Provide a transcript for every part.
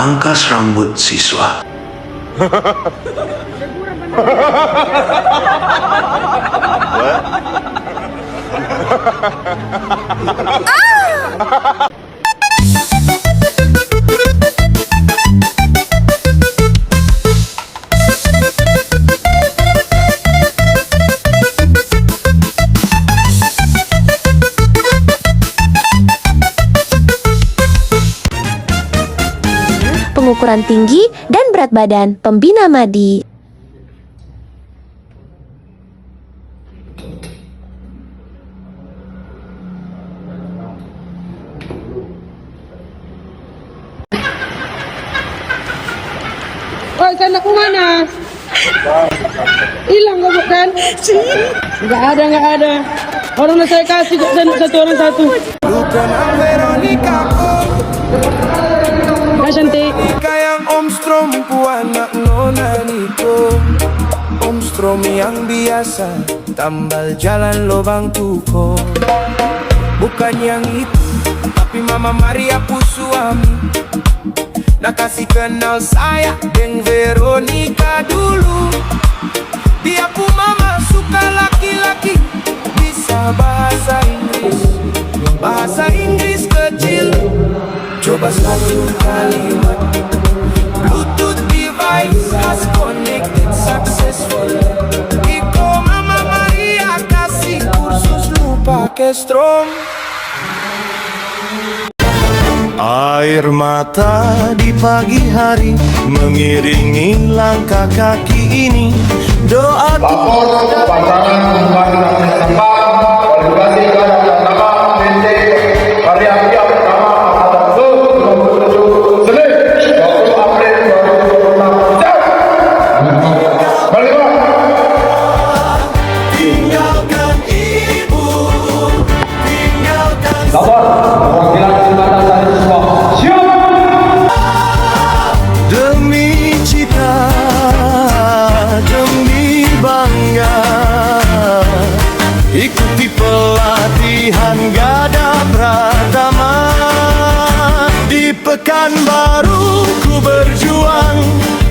Pangkas rambut siswa. Pengukuran tinggi dan berat badan pembina Madi. Woi, sana kemana? Hilang kok kan? Nggak ada. Orang udah saya kasih satu orang satu. Nah, cantik. Kayang Om Strom anak nona Niko, Om Strom yang biasa tambal jalan lubang tuko. Bukan yang itu, tapi Mama Maria pu suami. Nak kasih kenal saya dengan Veronica dulu. Dia pu mama suka laki-laki, bisa bahasa Inggris kecil. Coba satu kalimat, Bluetooth device has connected successful. Iko Mama Maria kasih kursus lu pakai Strom. Air mata di pagi hari mengiringi langkah kaki ini. Doa lapor pasangan kembali ke tempat edukasi nama PT Karya Siap nama Angkatan 27 Senin 20 April 2026. Balik tinggalkan ibu, tinggalkan lapor perwakilan Kalimantan dari semua siap demi cita, demi bangga. Ikuti pelatihan Gada Pratama. Di Pekanbaru ku berjuang,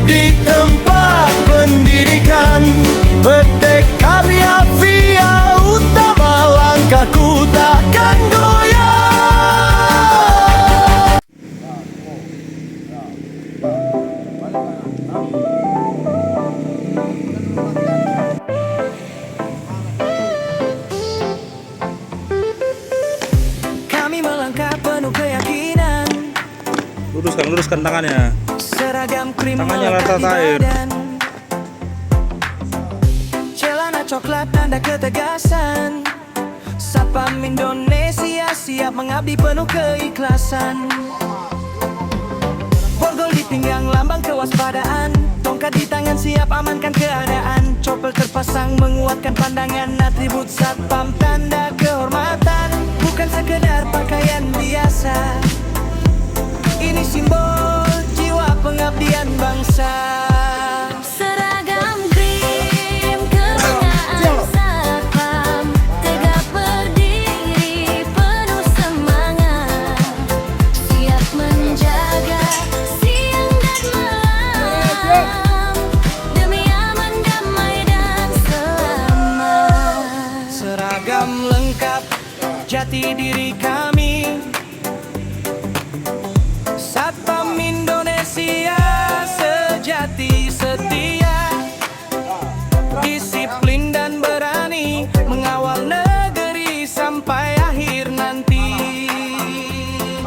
di tempat pendidikan PT Karya Via Utama. Langkahku takkan goyah. Kami melangkah penuh keyakinan, Luruskan tangannya. seragam krim Tangannya melekat rata di air. badan. Celana coklat tanda ketegasan. Satpam Indonesia siap mengabdi penuh keikhlasan. Borgol di pinggang lambang kewaspadaan. Tongkat di tangan siap amankan keadaan. Copel terpasang menguatkan pandangan. Atribut satpam tanda kehormatan. Bukan sekedar pakaian biasa. Ini simbol jiwa pengabdian bangsa. Seragam krim kebanggaan satpam, tegap berdiri penuh semangat, siap menjaga siang dan malam, demi aman, damai dan selamat. Seragam lengkap, jati diri kami. Satpam Indonesia sejati setia, disiplin dan berani mengawal negeri sampai akhir nanti.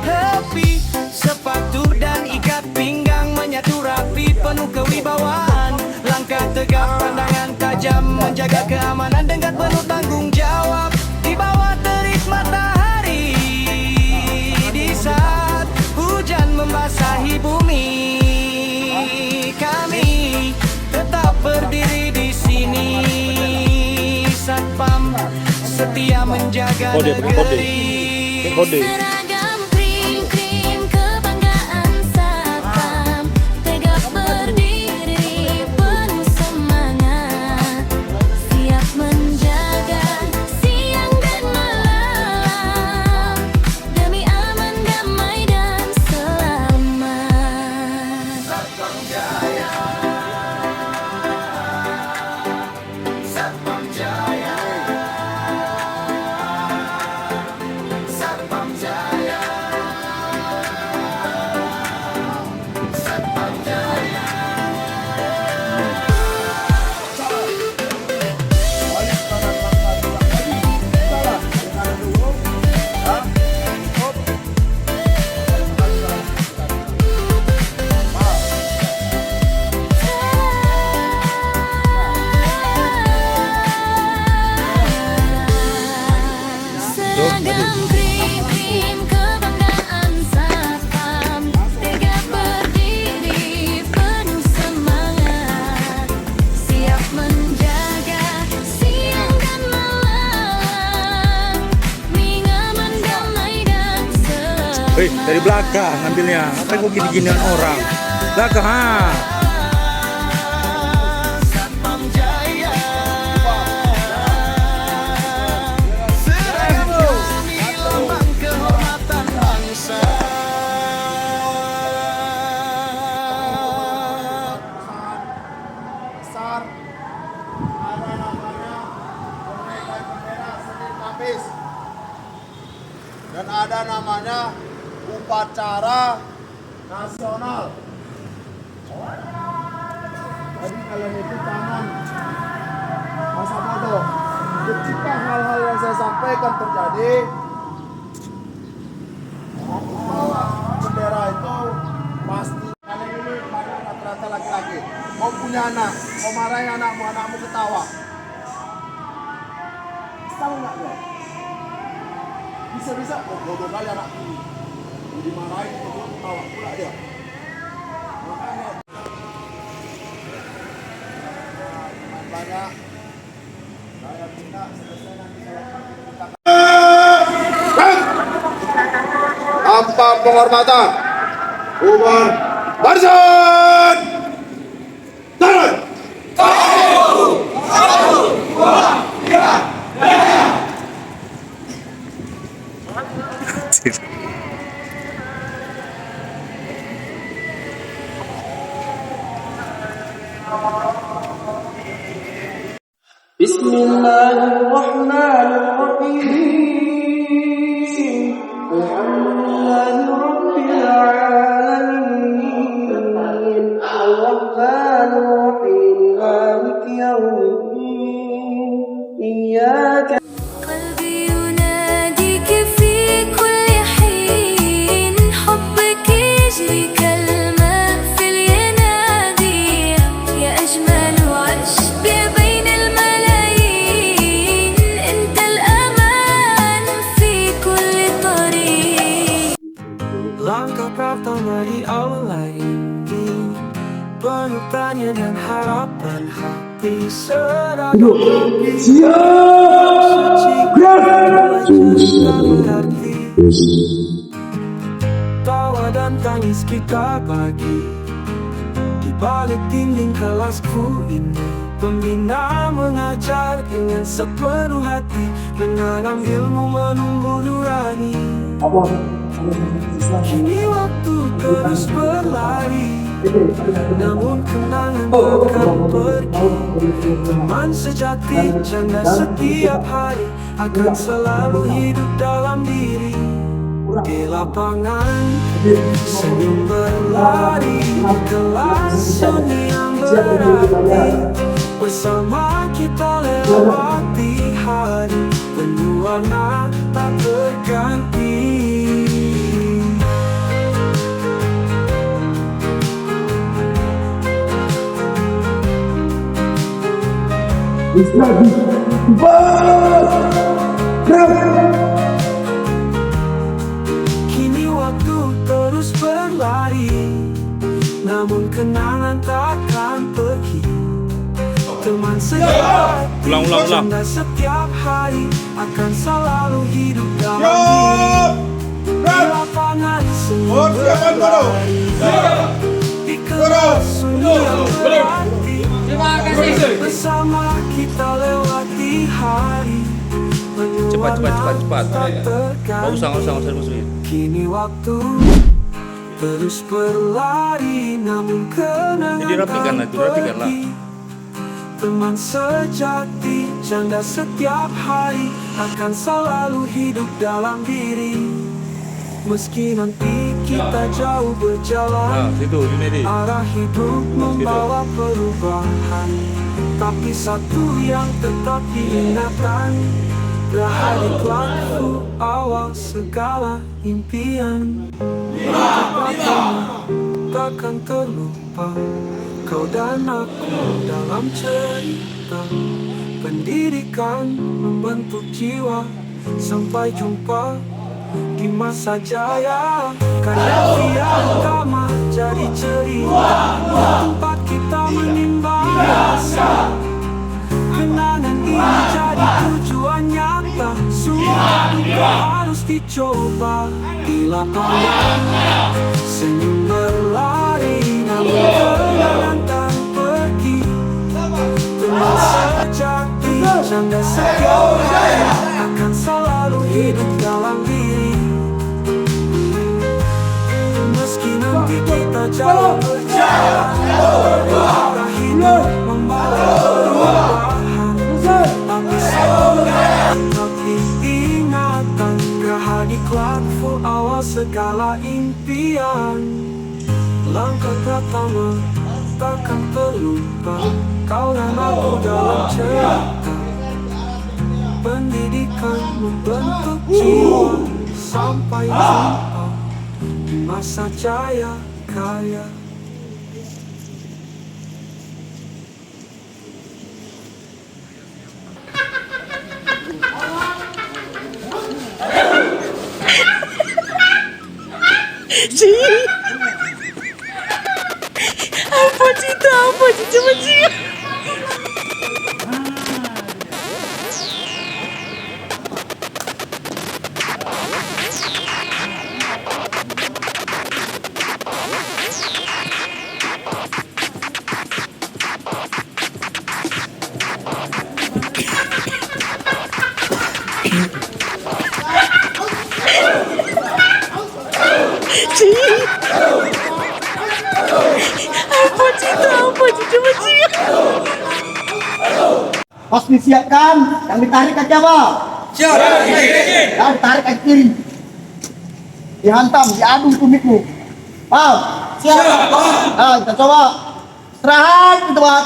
Tepi, sepatu dan ikat pinggang menyatu rapi penuh kewibawaan. Langkah tegap, pandangan tajam menjaga keamanan dengan penuh tanggung jawab. Di bawah terik matahari, di saat hujan membasahi bumi, kami tetap berdiri di sini. Satpam setia menjaga negeri. Seragam krim kebanggaan satpam, tegap berdiri penuh semangat, siap menjaga siang dan malam, demi aman, damai dan selamat. menjaga siang dan malam, mengaman damai dan selamat. Hei, dari belakang ngambilnya. Apa kok gini-ginian orang? Belakang, ha. Satpam Jaya seragami lambang kehormatan bangsa. Besar ada namanya Boneka Bendera Senin Kamis dan ada namanya upacara nasional. Jadi kalian itu jangan masa bodoh. Ketika hal-hal yang saya sampaikan terjadi, bawa bendera itu pasti. Kalian ini banyak rata-rata laki-laki. Kau punya anak, kau marahin anakmu, anakmu ketawa. Tahu nggak dia? Bisa-bisa, oh bodoh kali anakku. Dimarahin, bodoh ketawa pula dia. Makanya banyak. Saya minta selesai nanti tanpa penghormatan. Bubar barisan. Turun. Bismillahirrahmanirrahim. Alhamdulillahi rabbil alamin. Ar-Rahmanir-Rahim. Maliki yaumiddin. Iyyaka قلبي يناديك في كل حين، حبك يجري كالماء في الينابيع، يا أجمل عشق بين الملايين، أنت الأمان في كل طريق. Langkah pertama diawali penuh tanya dan harapan hati seragam tawa dan tangis kita bagi di balik dinding kelasku ini. Pembina mengajar dengan sepenuh hati, menanam ilmu menumbuh nurani. Kini waktu terus berlari, namun kenangan takkan pergi. Teman sejati janda setiap hari akan selalu hidup dalam diri. Di lapangan senyum berlari, kelas sunyi yang berarti, bersama kita lewati hari penuh warna tak terganti. Kini waktu terus berlari, namun kenangan takkan pergi. Teman sejati janda setiap hari akan selalu hidup dalam diri. Di lapangan semua berlari, di kelas sunyi yang berarti, bersama kita lewati hari. Cepat. Nggak usah dimusuhin. Kini waktu terus berlari, namun kenangan Jadi rapikan lah, itu rapikan lah. Teman sejati janda setiap hari akan selalu hidup dalam diri. Meski nanti kita jauh berjalan, Situ, Junedi. arah hidup membawa perubahan, tapi satu yang tetap diingatkan, rahayu waktu awal segala impian. Takkan terlupa kau dan aku dalam cerita. Pendidikan membentuk jiwa. Sampai jumpa di masa jaya, karya utama jadi cerita tempat kita menimbang rasa harus dicoba bila pandang senyum berlari namun kenangan tak pergi. Teman sejati canda segala akan selalu hidup dalam diri. Meski nanti kita jauh berjalan, kita hidup membawa perubahan. Tapi selalu ingatan kehadiran full awal segala impian. Langkah pertama takkan terlupa, kau dan aku dalam cerita. Pendidikan membentuk jiwa sampai jumpa di masa jaya kaya. Apa sih coba sih? Apa sih coba sih? Pas disiapkan, yang ditarik aja Pak. Siap. Yang ditarik ke kiri. Dihantam, diadu tumitmu. Paham? Siap. Nah, kita coba. Istirahat gitu Pak.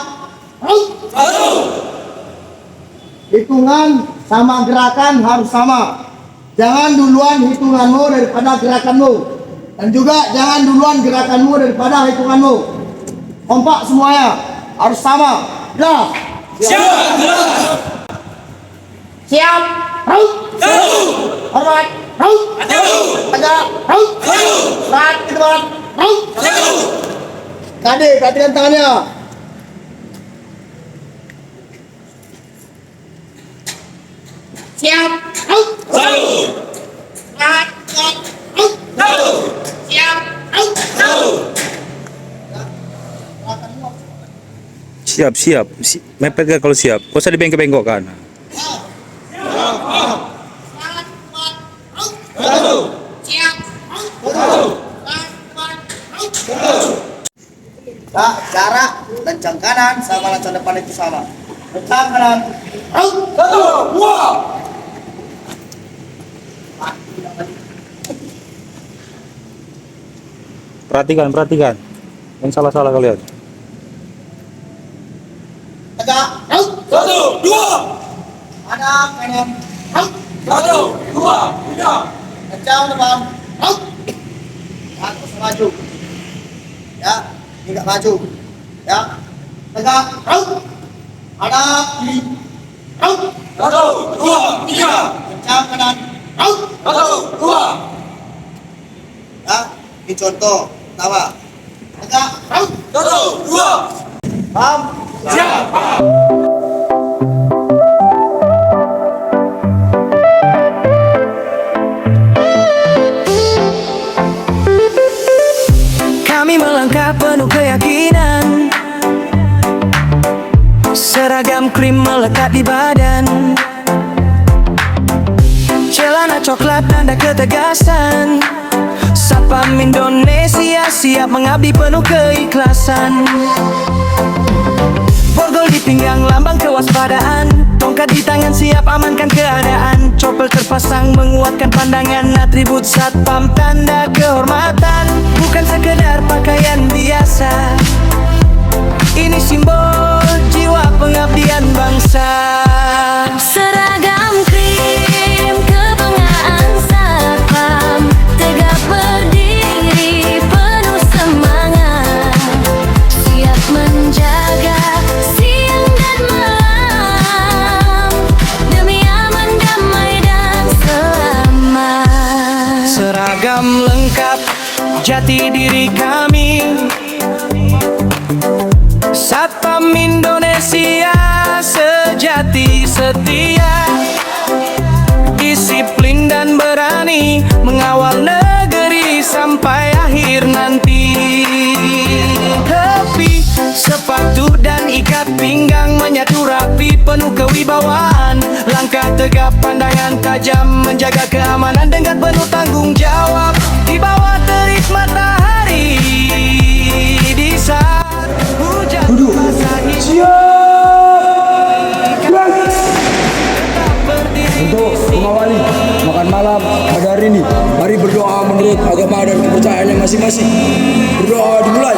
Hitungan sama gerakan harus sama. Jangan duluan hitunganmu daripada gerakanmu. Dan juga jangan duluan gerakanmu daripada hitunganmu. Kompak semuanya, harus sama. Gerak. Siap. Siap. Raut. Hormat. Raut. Tegak. Raut. Serat di depan. Raut. Kade, perhatikan tangannya. Siap. Raut. Serat. Raut. Siap. Raut. Siap. Mepet ke kalau siap. Kau usah dibengkok-bengkokkan. Nah, jarak lencang kanan sama lencang depan itu sama. Lencang kanan. Satu, dua. Perhatikan. Yang salah-salah kalian. Tegak. Satu, dua. Kanan. Satu, dua, tiga. Lencang depan. Terus maju. Ya, tidak maju. Ya. Tegak. Hadap kiri. Satu, dua, tiga. Lencang kanan. Satu, dua. Ya, ini contoh. Pertama. Tegak. Satu, dua. Paham? Siap. Kami melangkah penuh keyakinan, seragam krim melekat di badan, celana coklat tanda ketegasan. Satpam Indonesia siap mengabdi penuh keikhlasan. Borgol di pinggang lambang kewaspadaan, tongkat di tangan siap amankan keadaan. Chopper terpasang menguatkan pandangan, atribut satpam tanda kehormatan. Bukan sekedar pakaian biasa, ini simbol jiwa pengabdian bangsa. Seragam krim, kebanggaan satpam, tegak berdiri penuh semangat, siap menjaga siang dan malam demi aman, damai dan selamat. Seragam lengkap jati diri kami, Satpam Indonesia sejati setia, disiplin dan berani mengawal negeri sampai akhir nanti. Tepi sepatu dan ikat pinggang menyatu rapi penuh kewibawaan. Langkah tegap pandangan tajam menjaga keamanan dengan penuh tanggung jawab. Di bawah terik matahari di saat hujan basahi. Untuk mengawali makan malam pada hari ini, mari berdoa menurut agama dan kepercayaannya masing-masing. Berdoa dimulai.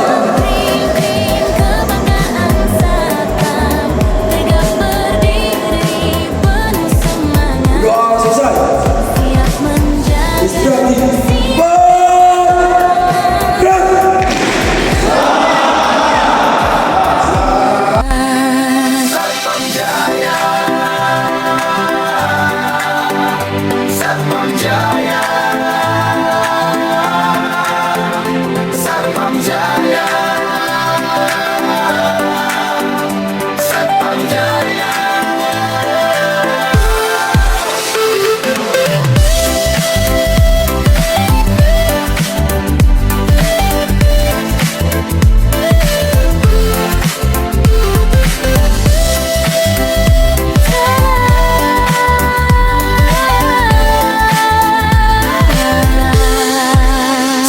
Kebanggaan Satpam, tegap berdiri penuh semangat. Doa selesai. Siap menjaga. Istirahat.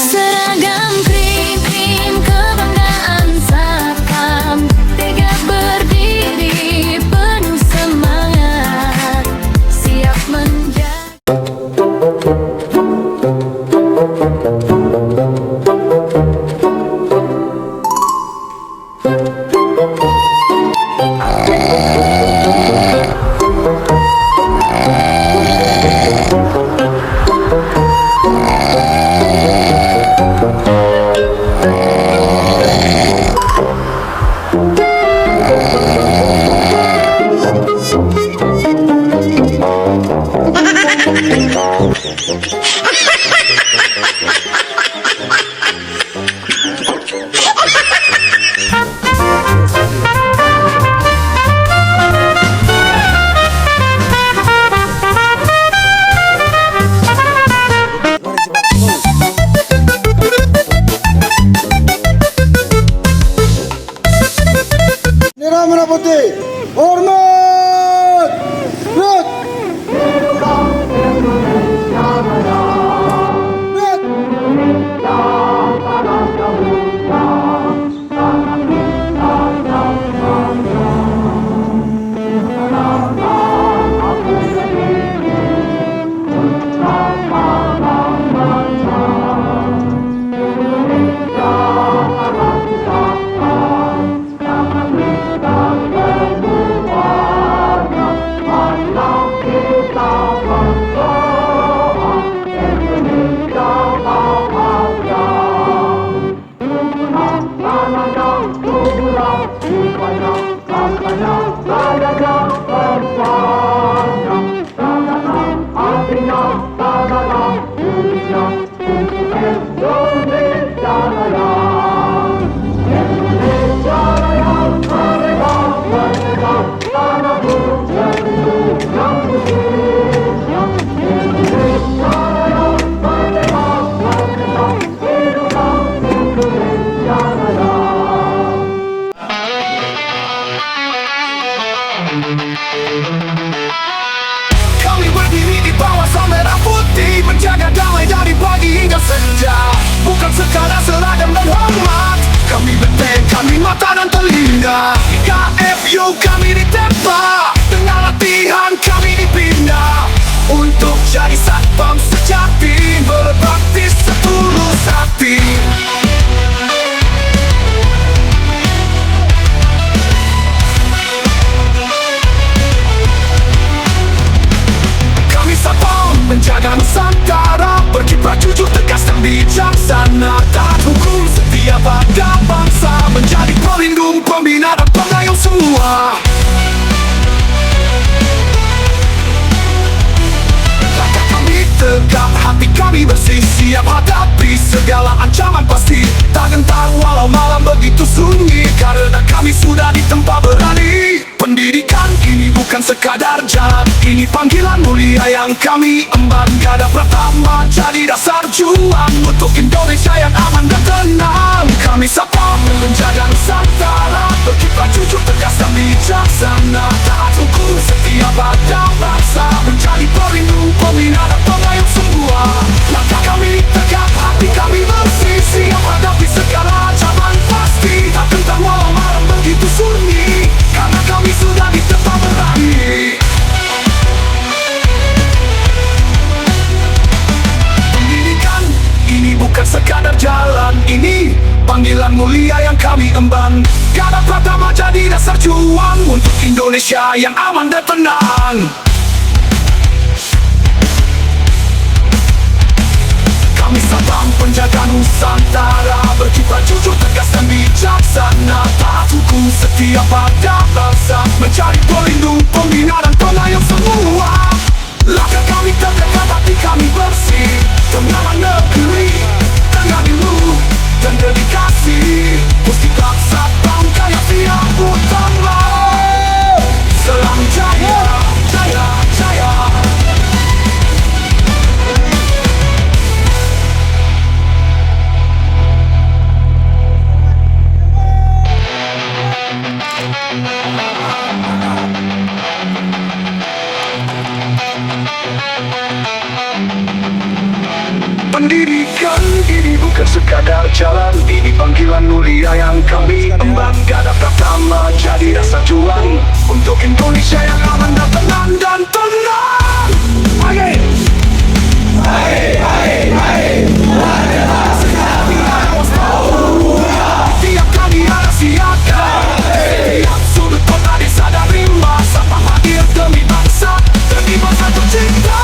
Seragam krim kebanggaan Satpam, tegap berdiri penuh semangat. Siap menjaga. Bendera merah putih, hormat! Red! Red! Kami berdiri di bawah sang merah putih, menjaga damai dari pagi hingga senja. Bukan sekadar seragam dan hormat, kami benteng, kami mata dan telinga. KFU kami ditempa, dengan latihan kami dipindah untuk jadi satpam sejati, berbakti setulus hati. Kami satpam menjaga Nusantara, berkiprah jujur, tegas dan bijaksana. Taat hukum, setia pada bangsa, menjadi pelindung, pembina dan pengayom semua. Langkah kami tegap, hati kami bersih, siap hadapi segala ancaman pasti. Tak gentar walau malam begitu sunyi, karena kami sudah ditempa berani. Pendidikan ini bukan sekadar jalan, ini panggilan mulia yang kami emban. Garda pertama jadi dasar juang untuk Indonesia yang aman dan tenang. Kami sapa menjaga Nusantara, berkiprah jujur, tegas dan bijaksana, taat hukum, setia pada bangsa, menjadi pelindung, pembina dan pengayom semua. Langkah kami tegak, hati kami bersih, siap hadapi segala ancaman pasti. Tak gentar walau malam begitu sunyi, karena kami sudah ditempa berani. Pendidikan ini bukan sekadar jalan, ini panggilan mulia yang kami emban. Garda pertama jadi dasar juang untuk Indonesia yang aman dan tenang. Kami sabang penjaga Nusantara, berkiprah jujur, tegas dan bijaksana, taat hukum, setia pada bangsa, mencari pelindung, pembina dan pengayom semua. Langkah kami terdekat, hati kami bersih, tenang negeri, dengan ilmu dan dedikasi. Pustikat Satpam kaya siap hutan laut, selam jaya, jaya, jaya. Pendidikan ini bukan sekadar jalan, ini panggilan mulia yang kami emban. Garda pertama jadi dasar juang untuk Indonesia yang aman dan tenang dan tenang. Hai, hai, hai, hai. Tiap kali ada siaga, tiap sudut kota, desa dan rimba, Sapa hadir demi bangsa, demi bangsa tercinta.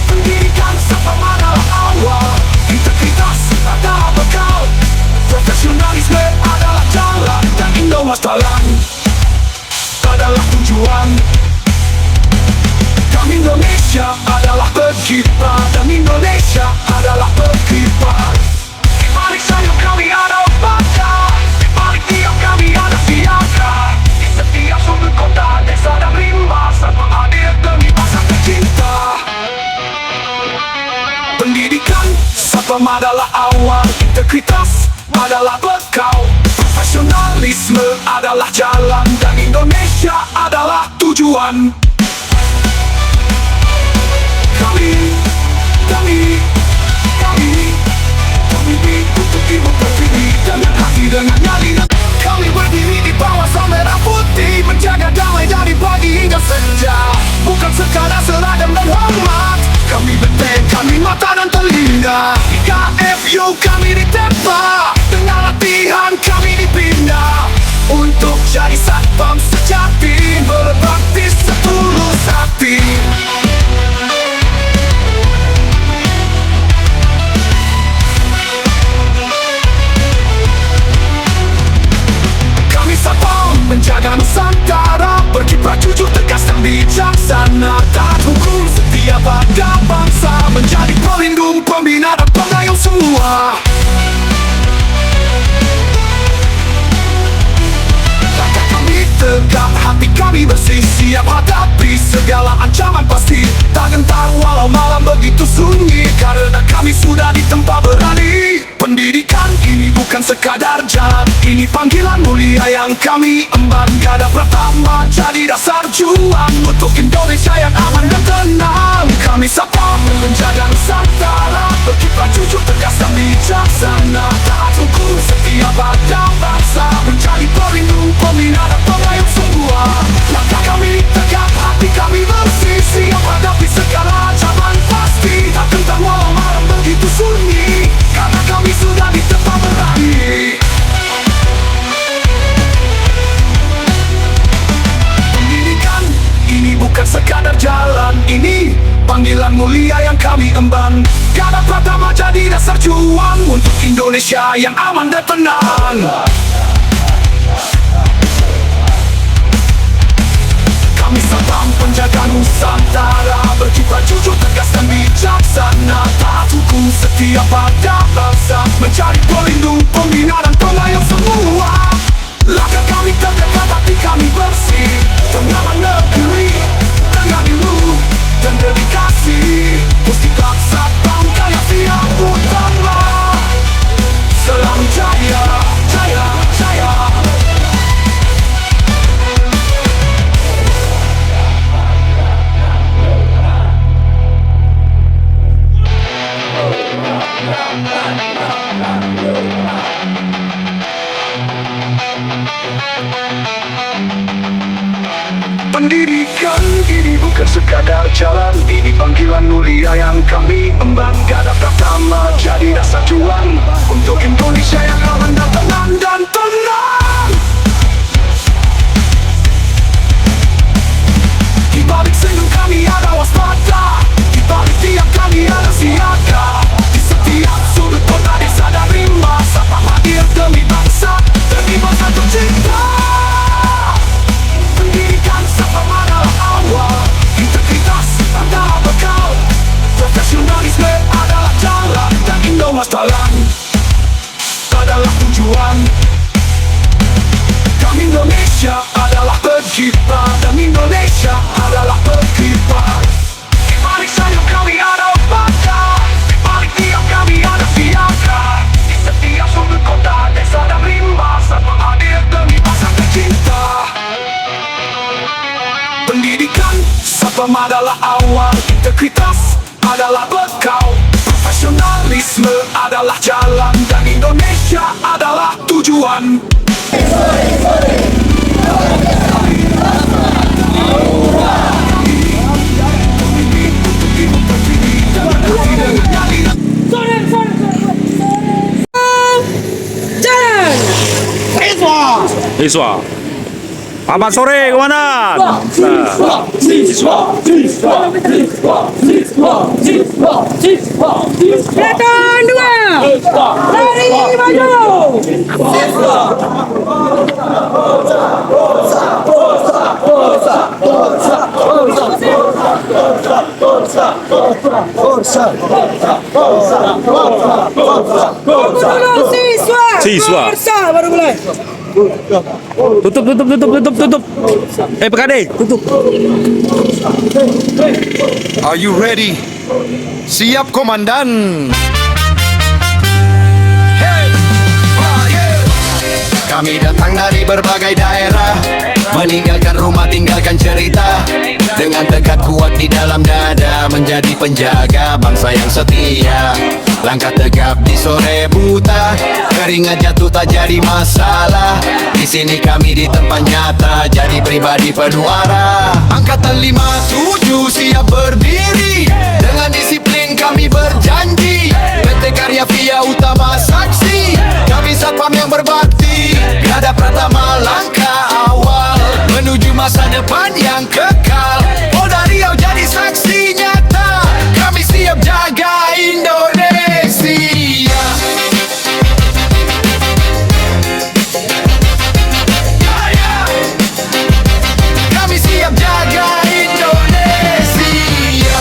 Pendidikan Satpam adalah awal, integritas adalah bekal, profesionalisme adalah jalan, dan Indo-Wastalan adalah tujuan. Kami Indonesia adalah berkiprah, dan Indonesia adalah berkiprah. Di balik sayap kami ada pada, di balik tiap kami ada siaga. Di setiap sudut kota, desa dan rimba, Satpam hadir demi bangsa tercinta. Pendidikan Satpam adalah awal, integritas adalah bekal, profesionalisme adalah jalan, dan Indonesia adalah tujuan. Kami untuk ibu pertiwi, dengan hati, dengan nyali. Kami berdiri di bawah sang merah putih, menjaga damai dari pagi hingga senja. Bukan sekadar seragam dan hormat, kami benteng, kami mata dan telinga. Di KFU kami ditempa, dengan latihan kami dipindah, untuk jadi Satpam sejati, berbakti setulus hati. Kami Satpam menjaga Nusantara, berkiprah jujur, tegas dan bijaksana, taat hukum, setia pada bangsa, menjadi pelindung, pembina dan pengayom semua. Langkah kami tegak, hati kami bersih, siap hadapi segala ancaman pasti. Tak gentar walau malam begitu sunyi, karena kami sudah ditempa berani. Pendidikan ini bukan sekadar jalan, ini panggilan mulia yang kami emban. Garda pertama jadi dasar juang untuk Indonesia yang aman dan tenang. Kami Satpam menjaga Nusantara, berkiprah jujur, tegas dan bijaksana, taat hukum, setia pada bangsa, menjadi pelindung, pembina dan pengayom semua. Langkah kami tegak, hati kami bersih, siap hadapi segala ancaman pasti. Tak gentar walau malam begitu sunyi, karena kami sudah ditempa berani. Pendidikan ini bukan sekadar jalan, ini panggilan mulia yang kami emban. Garda pertama jadi dasar juang untuk Indonesia yang aman dan tenang. Kami Satpam penjaga Nusantara, berkiprah jujur, tegas dan bijaksana, taat hukum, setia pada bangsa, mencari pelindung, pembina dan pengayom semua. Langkah kami terdekat, hati kami bersih, Pendidikan ini bukan sekadar jalan, ini panggilan mulia yang kami emban. Garda Pratama jadi rasa juang untuk Indonesia yang aman dan tenang dan tenang. Di balik senyum kami ada waspada, di balik tiap kami ada siaga. Di setiap sudut kota desa dan rimba, Satpam hadir demi bangsa, demi bangsa tercinta. Pendidikan Satpam adalah awal, integritas adalah bekal, profesionalisme adalah jalan, dan Indomastalan adalah tujuan. Kami Indonesia adalah berkibar, dan Indonesia adalah berkibar. Di balik sayap kami ada pada, di balik tiap kami ada siaga. Di setiap sudut kota, desa dan rimba, Satpam hadir demi bangsa tercinta. Pendidikan Satpam adalah awal, integritas adalah bekal, profesionalisme adalah jalan, dan Indonesia adalah tujuan. Siswa. Selamat sore, komandan. Gerakan 2. Lari maju. Dulu siswa. Forza baru mulai. Tutup. PKD, tutup. Are you ready? Siap komandan. Kami datang dari berbagai daerah, meninggalkan rumah, tinggalkan cerita. Dengan tegak kuat di dalam dada, menjadi penjaga bangsa yang setia. Langkah tegap di sore buta, keringat jatuh tak jadi masalah. Di sini kami di tempat nyata, jadi pribadi penuh arah. Angkatan 57 siap berdiri, dengan disiplin kami berjanji. PT Karya Via Utama saksi, kami Satpam yang berbakti. Garda Pratama langkah awal, menuju masa depan yang kekal. Polda Riau jadi saksi nyata, kami siap jaga Indonesia. Kami siap jaga Indonesia.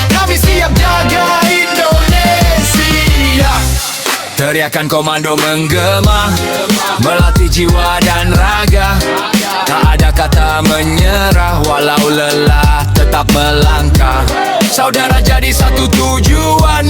Kami siap jaga Indonesia. Teriakan komando menggema, melatih jiwa dan raga. Tak ada kata menyerah, walau lelah tetap melangkah. Saudara jadi satu tujuan,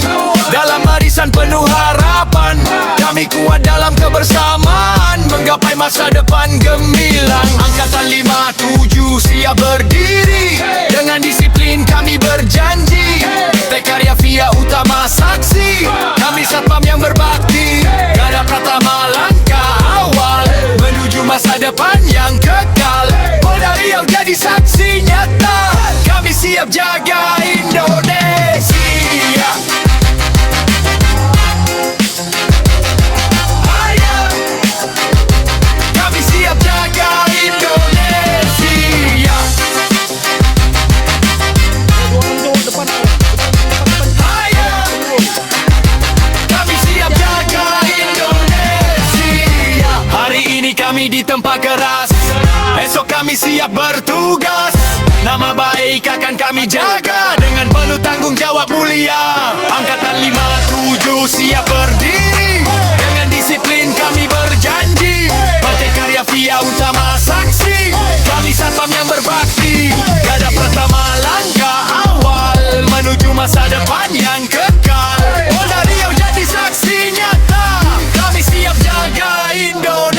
dalam barisan penuh harapan. Kami kuat dalam kebersamaan, menggapai masa depan gemilang. Angkatan 57 siap berdiri, dengan disiplin kami berjanji. PT Karya Via Utama saksi, kami Satpam yang berbakti. Garda Pratama langkah awal, menuju masa depan yang kekal. Polda Riau jadi saksi nyata, kami siap jaga Indonesia. Kami siap jaga Indonesia. Kami siap jaga Indonesia. Hari ini kami di tempat keras, esok kami siap bertugas. Nama baik akan kami jaga, dengan penuh tanggung jawab mulia. Angkatan 57 siap berdiri, dengan disiplin kami berjanji. PT Karya Via Utama saksi, kami Satpam yang berbakti. Garda Pratama langkah awal, menuju masa depan yang kekal. Polda Riau jadi saksi nyata, kami siap jaga Indonesia.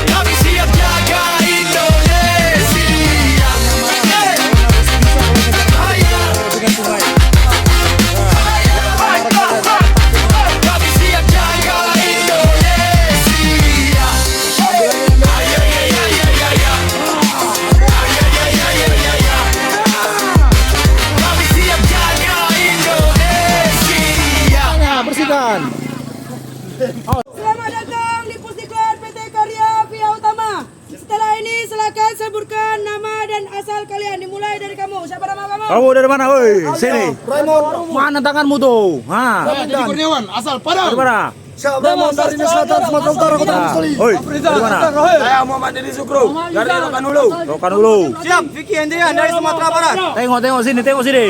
Kami siap jaga Indonesia. asal kalian? Dimulai dari kamu. Siapa nama kamu? Kamu dari mana, woi? Sini. Mana tanganmu tuh? Jadi Kurniawan, asal Padang. Dari mana? Siap, Raymond dari Selatan Sumatera Utara, Kota Sekali. Oi, dari mana? Saya Muhammad Dedi Sukro dari Rokan Hulu. Rokan Hulu. Siap, Vicky Hendrian dari Sumatera Barat. Tengok sini, tengok sini.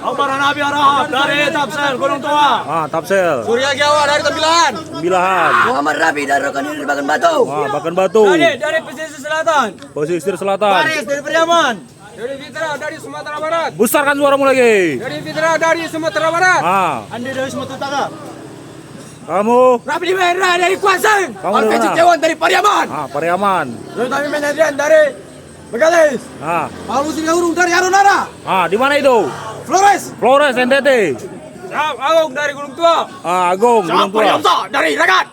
Omar Nabi Arahab dari Tapsel Gunung Tua. Tapsel. Surya Giawa dari Tembilahan. Bilahan. Muhammad Rabi dari Rokan Hilir Bagan Batu. Bakan Batu. Dari pesisir selatan. Pesisir Selatan. Dari Periaman. Dari Fitra dari Sumatera Barat. Besarkan suaramu lagi. Dari Fitra dari Sumatera Barat. Andi dari Sumatera Utara. Kamu. Rapi Merah dari Kuaseng. Kamu dari mana? Cewan dari Pariaman. Pariaman. Lutami Menadrian dari Megalis. Palu Singapura dari Arunara. Di mana itu? Flores. Flores, NTT. Siap, Agung dari Gunung Tua. Agung, Gunung Tua. dari Rakat.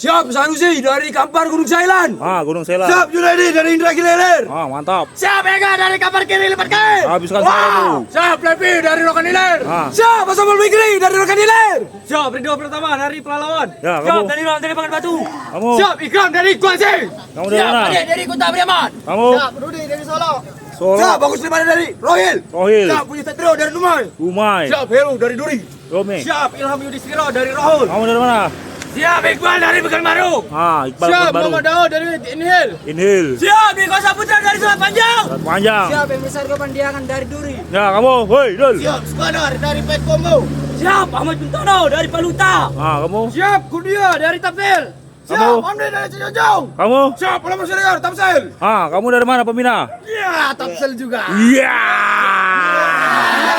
Siap Sanusi dari Kampar Gunung Sailan. Gunung Sela. Siap Junaidi dari Indra Gileler. Mantap. Siap Ega dari Kampar Kiri Lepat Kiri. Habiskan suaramu. Siap Levi dari Rokan Hilir. Siap Asabul Mikri dari Rokan Hilir. Siap, Ridho Pratama dari Pelalawan. Ya, Siap, kamu. Daniel dari Bagan Batu. Kamu. Siap, Ikram dari Kuaseng. Kamu dari mana? dari Kota Priaman. Kamu. Siap Rudi dari Solo. Solo. Siap Bagus Limana dari Rohil. Rohil. Siap Puji Satrio dari Dumai. Umay. Siap Heru dari Duri. Romi. Siap, Ilham Yudhistira dari Rohul. Kamu dari mana? Siap, Iqbal dari Pekanbaru. Iqbal Siap, baru. Muhammad Daud dari Inhil. Inhil. Siap, Niko Saputra dari Selat Panjang. Panjang. Siap, Emisar Kepandiangan dari Duri. Ya, kamu. Woi, Dul. Siap Skadar dari Pet Combo. Siap, Ahmad Bintono dari Paluta. Kamu. Siap, Kurnia dari Tapsel. Kamu. Amri dari Cijonjong. Kamu. Siap Pulau Siregar Tamsil. Kamu dari mana pembina? Ya Tamsil juga. Iya.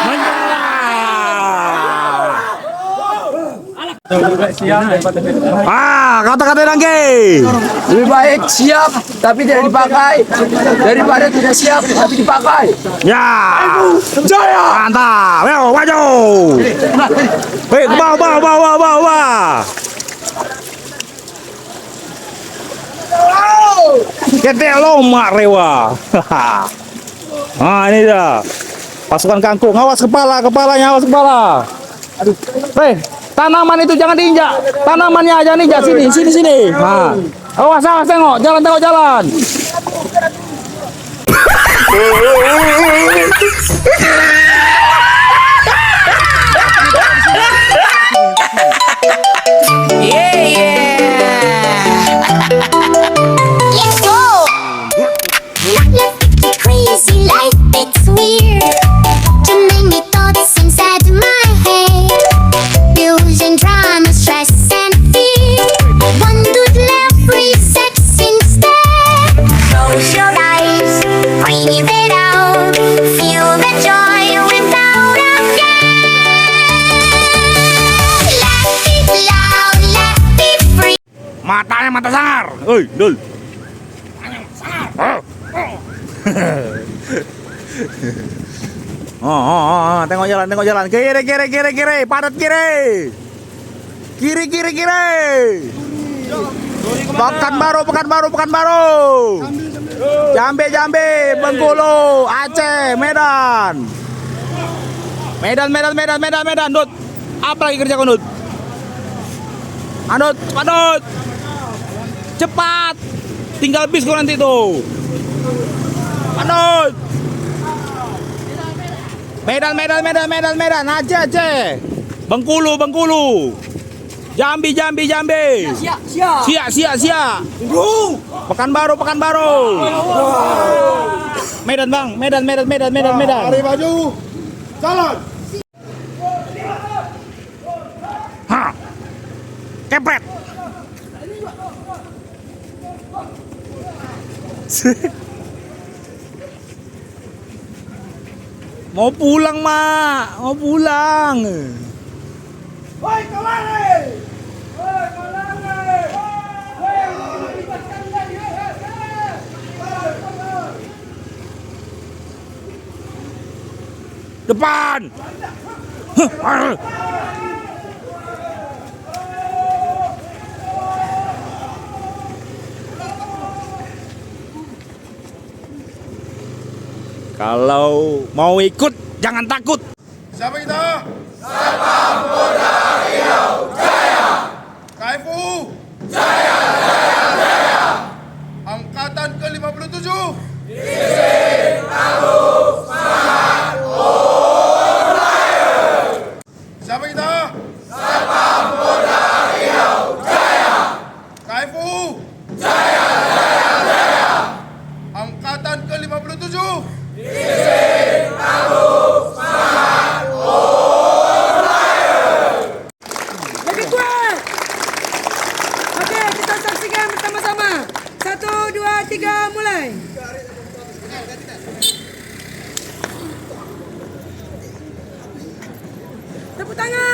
Menyerah. Kata-kata Dangge. Lebih baik siap tapi tidak dipakai daripada tidak siap tapi dipakai. Ya. Jaya. Mantap. Ayo, maju. Hei, ke bawah. Ketek lomak rewa. Ini dia. Pasukan kangkung. Awas kepalanya awas kepala. Aduh. Hei, tanaman itu jangan diinjak. Tanamannya aja nih, sini. Awas tengok jalan. Let's go! Crazy life, it's weird. Too many thoughts inside my head. Bills and drama, stress and fear. One dude left, reset instead. Close your eyes, breathe it out. Feel the joy without a care. Laugh it loud, laugh it free. Matanya mata sangar. Oi, Dul. Tengok jalan. Kiri, padat kiri. Kiri. Pekanbaru. Jambe, Bengkulu, Aceh, Medan. Medan, Dut. Apa lagi kerja kau, Dut? Cepat. Cepat. Tinggal bis kau nanti tuh. Panut. Medan. Aceh. Bengkulu. Jambi. Siap. Pekanbaru. Medan, Bang. Medan. Mari maju. Jalan. Kepret. Mau pulang, Mak. Woi, kemana? Depan. Kalau mau ikut jangan takut. Siapa kita? Sepak Bola Riau Jaya. KFU. Jaya. Angkatan ke-57. 3, mulai. Tepuk tangan.